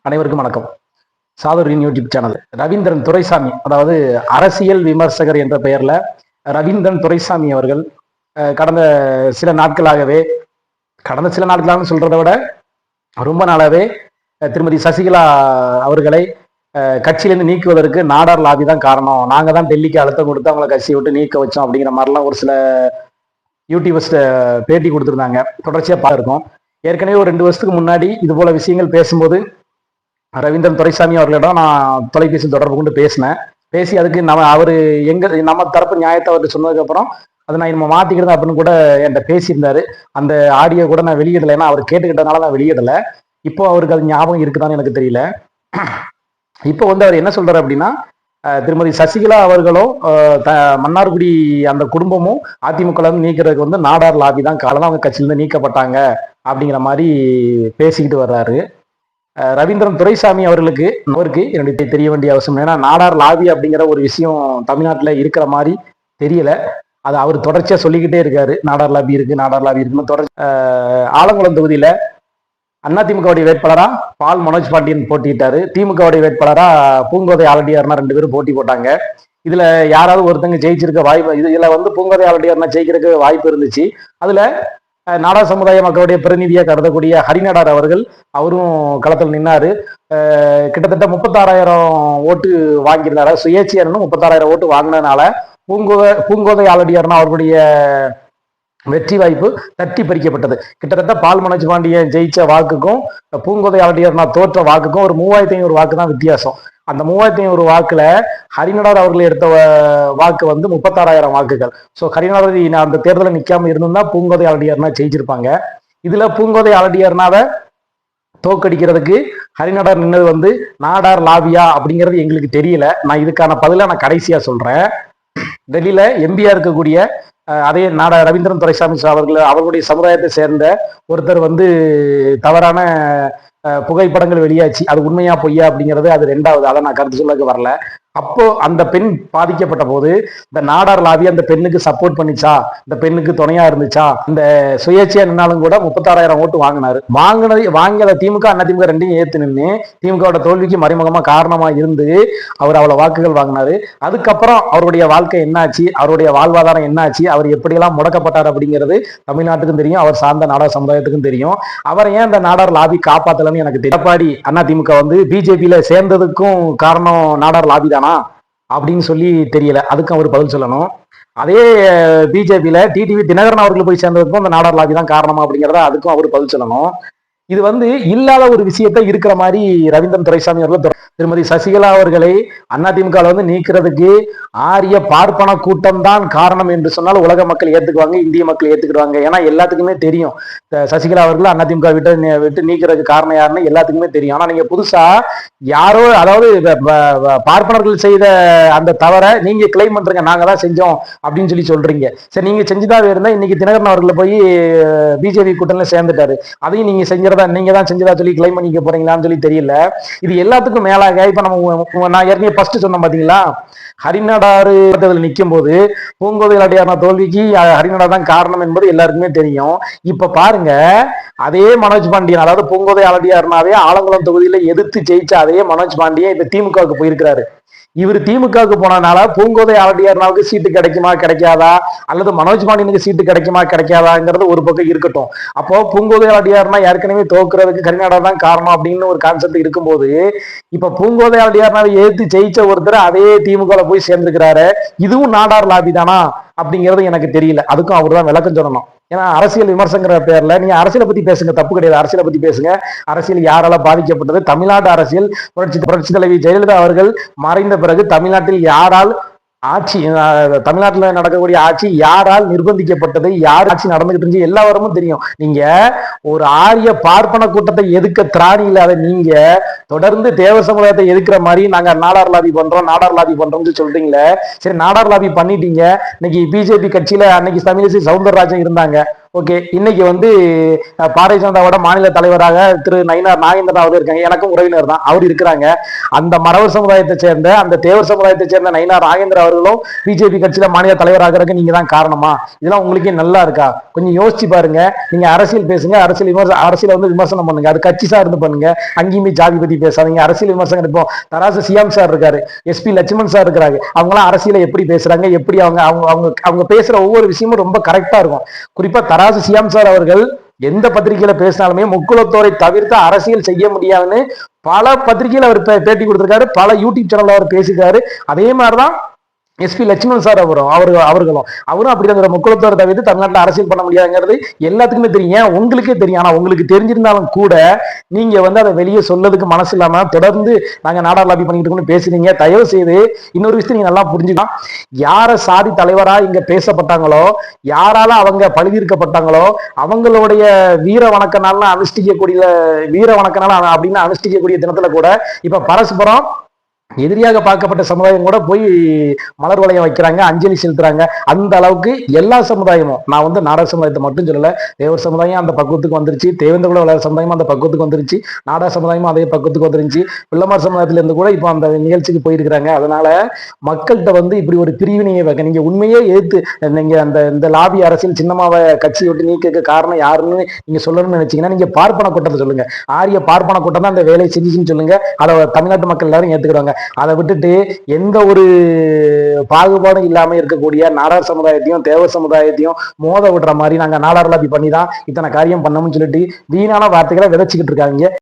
அனைவருக்கும் வணக்கம். சாதுரின் YouTube channel. Ravindran Duraisamy, அதாவது அரசியல் விமர்சகர் என்ற பெயர்ல ரவீந்திரன் துரைசாமி அவர்கள் கடந்த சில நாட்களாகவே சொல்றதை விட ரொம்ப நாளாவே திருமதி சசிகலா அவர்களை கட்சியிலிருந்து நீக்குவதற்கு நாடார் லாபி தான் காரணம், நாங்க தான் டெல்லிக்கு அழுத்தம் கொடுத்து அவங்களை கட்சியை விட்டு நீக்க வச்சோம் அப்படிங்கிற மாதிரிலாம் ஒரு சில யூடியூபர்ஸ் பேட்டி கொடுத்துருந்தாங்க. தொடர்ச்சியா பார்த்துருக்கோம். ஏற்கனவே ஒரு 2 வருஷத்துக்கு முன்னாடி இது போல விஷயங்கள் பேசும்போது ரவீந்திரன் துரைசாமி அவர்களிடம் நான் தொலைபேசி தொடர்பு கொண்டு பேசி அதுக்கு அவரு நம்ம தரப்பு நியாயத்தை அவர்கிட்ட சொன்னதுக்கு அப்புறம் அதை நான் நம்ம மாத்திக்கிறேன் அப்படின்னு கூட என்கிட்ட பேசியிருந்தாரு. அந்த ஆடியோ கூட நான் வெளியிடலை, ஏன்னா அவர் கேட்டுக்கிட்டனால நான் வெளியிடலை. இப்போ அவருக்கு அது ஞாபகம் இருக்குதான்னு எனக்கு தெரியல. இப்போ அவர் என்ன சொல்றாரு அப்படின்னா, திருமதி சசிகலா அவர்களும் மன்னார்குடி அந்த குடும்பமும் அதிமுக நீக்கிறதுக்கு நாடார் லாபி தான் காரணம், அவங்க கட்சியிலிருந்து நீக்கப்பட்டாங்க அப்படிங்கிற மாதிரி பேசிக்கிட்டு வர்றாரு. ரவீந்திரன் துரைசாமி அவருக்கு என்னுடைய தெரிய வேண்டிய அவசியம், ஏன்னா நாடார் லாபி அப்படிங்கிற ஒரு விஷயம் தமிழ்நாட்டில் இருக்கிற மாதிரி தெரியல. அது அவர் தொடர்ச்சியா சொல்லிக்கிட்டே இருக்காரு, நாடார் லாபி இருக்குன்னு தொடர்ச்சி. ஆலங்குளம் தொகுதியில அதிமுகவுடைய வேட்பாளரா பால் மனோஜ் பாண்டியன் போட்டிட்டாரு, திமுகவுடைய வேட்பாளரா பூங்கோதை ஆலடியார்னா 2 பேரும் போட்டி போட்டாங்க. இதுல யாராவது ஒருத்தங்க ஜெயிச்சிருக்க வாய்ப்பு, இதுல பூங்கோதை ஆலடியார்னா ஜெயிக்கிறதுக்கு வாய்ப்பு இருந்துச்சு. அதுல நாடார் சமுதாய மக்களுடைய பிரதிநிதியா கருதக்கூடிய ஹரிநாடார் அவரும் களத்தில் நின்னாரு. கிட்டத்தட்ட 36,000 ஓட்டு வாங்கியிருந்தாரு. சுயேட்சையானு 36,000 ஓட்டு வாங்கினதுனால பூங்கோதை ஆலடியார்னா அவர்களுடைய வெற்றி வாய்ப்பு தட்டி பறிக்கப்பட்டது. கிட்டத்தட்ட பால் மனோஜ் பாண்டியன் ஜெயிச்ச வாக்குக்கும் பூங்கோதை ஆலடியார்னா தோற்ற வாக்குக்கும் ஒரு 3,500 வாக்கு தான் வித்தியாசம். அந்த 3,500 வாக்குல ஹரிநாடார் அவர்கள் எடுத்த வாக்கு 36,000 வாக்குகள். ஸோ ஹரிநாடார் அந்த தேர்தலில் நிக்காம இருந்திருந்தா பூங்கோதை ஆலடியார்னா ஜெயிச்சிருப்பாங்க. இதுல பூங்கோதை ஆலடியார்னாவை தோக்கடிக்கிறதுக்கு ஹரிநாடார் நின்னது நாடார் லாபியா அப்படிங்கிறது எங்களுக்கு தெரியல. நான் இதுக்கான பதில நான் கடைசியா சொல்றேன். டெல்லியில எம்பியா இருக்கக்கூடிய அதே ரவீந்திரன் துரைசாமி அவர்களுடைய சமுதாயத்தை சேர்ந்த ஒருத்தர் தவறான புகைப்படங்கள் வெளியாச்சு. அது உண்மையா பொய்யா அப்படிங்கிறது அது 2வது. அதை நான் கருத்து சொல்லக்கு வரல. அப்போ அந்த பெண் பாதிக்கப்பட்ட போது இந்த நாடார் லாபி அந்த பெண்ணுக்கு சப்போர்ட் பண்ணிச்சா, இந்த பெண்ணுக்கு துணையா இருந்துச்சா? இந்த சுயேட்சையா நின்னாலும் கூட 36,000 ஓட்டு வாங்கி அதை திமுக அதிமுக 2ஐயும் ஏத்து நின்று திமுகவோட தோல்விக்கு மறைமுகமா காரணமா இருந்து அவர் அவ்வளவு வாக்குகள் வாங்கினாரு. அதுக்கப்புறம் அவருடைய வாழ்க்கை என்னாச்சு, அவருடைய வாழ்வாதாரம் என்னாச்சு, அவர் எப்படியெல்லாம் முடக்கப்பட்டார் அப்படிங்கிறது தமிழ்நாட்டுக்கும் தெரியும், அவர் சார்ந்த நாடார் சமுதாயத்துக்கும் தெரியும். அவரை ஏன் இந்த நாடார் லாபி காப்பாத்தலன்னு எனக்கு தெரியும். எடப்பாடி அதிமுக பிஜேபியில சேர்ந்ததுக்கும் காரணம் நாடார் லாபி தானா அப்படின்னு சொல்லி தெரியல. அதுக்கும் அவர் பதில் சொல்லணும். அதே பிஜேபியில டிடிவி தினகரன் அவர்கள் போய் சேர்ந்ததுக்கும் அந்த நாடார் லாபி தான் காரணமா அப்படிங்கிறத அதுக்கும் அவர் பதில் சொல்லணும். இது இல்லாத ஒரு விஷயத்த இருக்கிற மாதிரி ரவீந்திரன் துரைசாமி அவர்கள் திருமதி சசிகலா அவர்களை அதிமுக நீக்கிறதுக்கு ஆரிய பார்ப்பன கூட்டம் தான் காரணம் என்று சொன்னால் உலக மக்கள் ஏத்துக்குவாங்க, இந்திய மக்கள் ஏத்துக்கிடுவாங்க. ஏன்னா எல்லாத்துக்குமே தெரியும் சசிகலா அவர்கள் அதிமுக விட்டு நீக்கிறதுக்கு காரணம் யாருன்னு எல்லாத்துக்குமே தெரியும். ஆனா நீங்க புதுசா யாரோ, அதாவது பார்ப்பனர்கள் செய்த அந்த தவறை நீங்க கிளைம் பண்றீங்க, நாங்க தான் செஞ்சோம் அப்படின்னு சொல்றீங்க. சரி, நீங்க செஞ்சுதான் இருந்தா இன்னைக்கு தினகரன் அவர்களை போய் பிஜேபி கூட்டணியில சேர்ந்துட்டாரு, அதையும் நீங்க தான் செஞ்சதா சொல்லி கிளைம் பண்ணிக்க போறீங்களான்னு சொல்லி தெரியல. இது எல்லாத்துக்கும் மேலாக இப்ப நான் ஏற்கனவே ஃபர்ஸ்ட் சொன்ன பாத்தீங்களா, ஹரிநாடார் நிற்கும் போது பூங்கோதை ஆலடியார்னா தோல்விக்கு ஹரிநாடார் தான் காரணம் என்பது எல்லாருக்குமே தெரியும். இப்ப பாருங்க, அதே மனோஜ் பாண்டியன், அதாவது பூங்கோதை ஆலடியார்னாவே ஆலங்குளம் தொகுதியில எதிர்த்து ஜெயிச்ச அதே மனோஜ் பாண்டியன் இப்ப திமுகவுக்கு போயிருக்கிறாரு. இவர் திமுகவுக்கு போனதுனால பூங்கோதை ஆலடியார்னாவுக்கு சீட்டு கிடைக்குமா கிடைக்காதா, அல்லது மனோஜ் பாண்டியனுக்கு சீட்டு கிடைக்குமா கிடைக்காதாங்கிறது ஒரு பக்கம் இருக்கட்டும். அப்போ பூங்கோதை ஆலடியார்னா ஏற்கனவே தோக்குறதுக்கு ஹரிநாடார் தான் காரணம் அப்படின்னு ஒரு கான்செப்ட் இருக்கும்போது, இப்ப பூங்கோதை ஆலடியார்னாவை ஏத்து ஜெயிச்ச ஒருத்தர் அதே திமுக போய் சேர்ந்துக்கிறாரு, இதுவும் நாடார் லாபி தானா அப்படிங்கிறது எனக்கு தெரியல. அதுக்கும் அவர் தான் விளக்கம் சொல்லணும். ஏன்னா அரசியல் விமர்சங்கிற பேர்ல நீங்க அரசியலை பத்தி பேசுங்க, தப்பு கிடையாது, அரசியலை பத்தி பேசுங்க. அரசியல் யாரால பாதிக்கப்பட்டது, தமிழ்நாட்டு அரசியல் புரட்சி தலைவி ஜெயலலிதா அவர்கள் மறைந்த பிறகு தமிழ்நாட்டில் யாரால் ஆட்சி, தமிழ்நாட்டில் நடக்கக்கூடிய ஆட்சி யாரால் நிர்பந்திக்கப்பட்டது, யார் ஆட்சி நடந்துகிட்டு இருந்துச்சு எல்லா வரமும் தெரியும். நீங்க ஒரு ஆரிய பார்ப்பன கூட்டத்தை எதுக்க திராணி இல்லாத நீங்க தொடர்ந்து தேவ சமுதாயத்தை எதுக்குற மாதிரி நாங்க நாடார் லாபி பண்றோம்னு சொல்றீங்களே. சரி, நாடார் லாபி பண்ணிட்டீங்க. இன்னைக்கு பிஜேபி கட்சியில அன்னைக்கு தமிழிசை சவுந்தரராஜன் இருந்தாங்க, ஓகே, இன்னைக்கு வந்து பாரதிய ஜனதாவோட மாநில தலைவராக திரு நயினார் நாகேந்திரன் அவர் இருக்காங்க. எனக்கும் உறவினர் தான், அவர் இருக்கிறாங்க. அந்த மறவர் சமுதாயத்தை சேர்ந்த, அந்த தேவர் சமுதாயத்தை சேர்ந்த நயினார் நாகேந்திரன் அவர்களும் பிஜேபி கட்சியில மாநில தலைவராகிறதுக்கு நீங்க தான் காரணமா? இதெல்லாம் உங்களுக்கே நல்லா இருக்கா? கொஞ்சம் யோசிச்சு பாருங்க. நீங்க அரசியல் பேசுங்க, அரசியல் வந்து விமர்சனம் பண்ணுங்க, அது கட்சி சார்ந்து பண்ணுங்க. அங்கேயுமே ஜாதி பத்தி பேசாதீங்க. அரசியல் விமர்சனம் இப்போ தராசு சியாம் சார் இருக்காரு, எஸ்பி லட்சுமண் சார் இருக்காரு. அவங்களாம் அரசியலை எப்படி பேசுறாங்க, எப்படி அவங்க அவங்க அவங்க அவங்க பேசுற ஒவ்வொரு விஷயமும் ரொம்ப கரெக்டா இருக்கும். குறிப்பா தராசு சியாம் சார் அவர்கள் எந்த பத்திரிகையில பேசினாலுமே முக்குலத்தோரை தவிர்த்து அரசியல் செய்ய முடியாதுன்னு பல பத்திரிகையில அவர் பேட்டி கொடுத்திருக்காரு, பல யூடியூப் சேனல்ல அவர் பேசியிருக்காரு. அதே மாதிரிதான் எஸ்பி லட்சுமணன் சார் அவர்களும் அப்படிங்கிற முக்குளத்தோரை தவிர்த்து தமிழ்நாட்டில் அரசியல் பண்ண முடியாதுங்கிறது எல்லாத்துக்குமே தெரியும். ஏன் உங்களுக்கே தெரியும். ஆனா உங்களுக்கு தெரிஞ்சிருந்தாலும் கூட நீங்க வந்து அதை வெளியே சொல்லதுக்கு மனசு இல்லாம தொடர்ந்து நாங்க நாடார் லாபி பண்ணிட்டு இருக்கோம்னு பேசுறீங்க. தயவு செய்து இன்னொரு விஷயத்தை நீங்க நல்லா புரிஞ்சுக்கலாம். யார சாதி தலைவரா இங்க பேசப்பட்டாங்களோ, யாரால அவங்க பழுதிருக்கப்பட்டாங்களோ, அவங்களுடைய வீர வணக்க நாள்னு அனுஷ்டிக்கக்கூடிய வீர வணக்க நாள் அப்படின்னு அனுஷ்டிக்கக்கூடிய தினத்துல கூட இப்ப பரஸ்பரம் எதிரியாக பார்க்கப்பட்ட சமுதாயம் கூட போய் மலர் வளையம் வைக்கிறாங்க, அஞ்சலி செலுத்துறாங்க. அந்த அளவுக்கு எல்லா சமுதாயமும், நான் வந்து நாடார் சமுதாயத்தை மட்டும் சொல்லல, தேவர் சமுதாயம் அந்த பக்குவத்துக்கு வந்துருச்சு, தேவேந்திர குல சமுதாயமும் அந்த பக்குவத்துக்கு வந்துருச்சு, நாடார் சமுதாயமும் அதே பக்குவத்துக்கு வந்துருச்சு, பிள்ளைமார் சமுதாயத்துல இருந்து கூட இப்போ அந்த நிகழ்ச்சிக்கு போயிருக்கிறாங்க. அதனால மக்கள்கிட்ட வந்து இப்படி ஒரு பிரிவினையை வைக்க நீங்க உண்மையே ஏத்து நீங்க இந்த லாபி அரசியல் சின்னமாவை கட்சியை விட்டு நீக்க காரணம் யாருன்னு நீங்க சொல்லணும்னு நினைச்சீங்கன்னா நீங்க பார்ப்பன கூட்டத்தை சொல்லுங்க. ஆரிய பார்ப்பன கூட்டம் தான் அந்த வேலையை செஞ்சுச்சுன்னு சொல்லுங்க. அதை தமிழ்நாட்டு மக்கள் எல்லாரும் ஏத்துக்கிடுவாங்க. அதை விட்டுட்டு எந்த ஒரு பாகுபாடும் இல்லாம இருக்கக்கூடிய நாடார் சமுதாயத்தையும் தேவர் சமுதாயத்தையும் மோத விடுற மாதிரி நாங்க நாடார் லாபி பண்ணி தான் இத்தனை காரியம் பண்ணோம்னு சொல்லிட்டு வீணான வார்த்தைகளை விதைச்சுக்கிட்டு இருக்காங்க.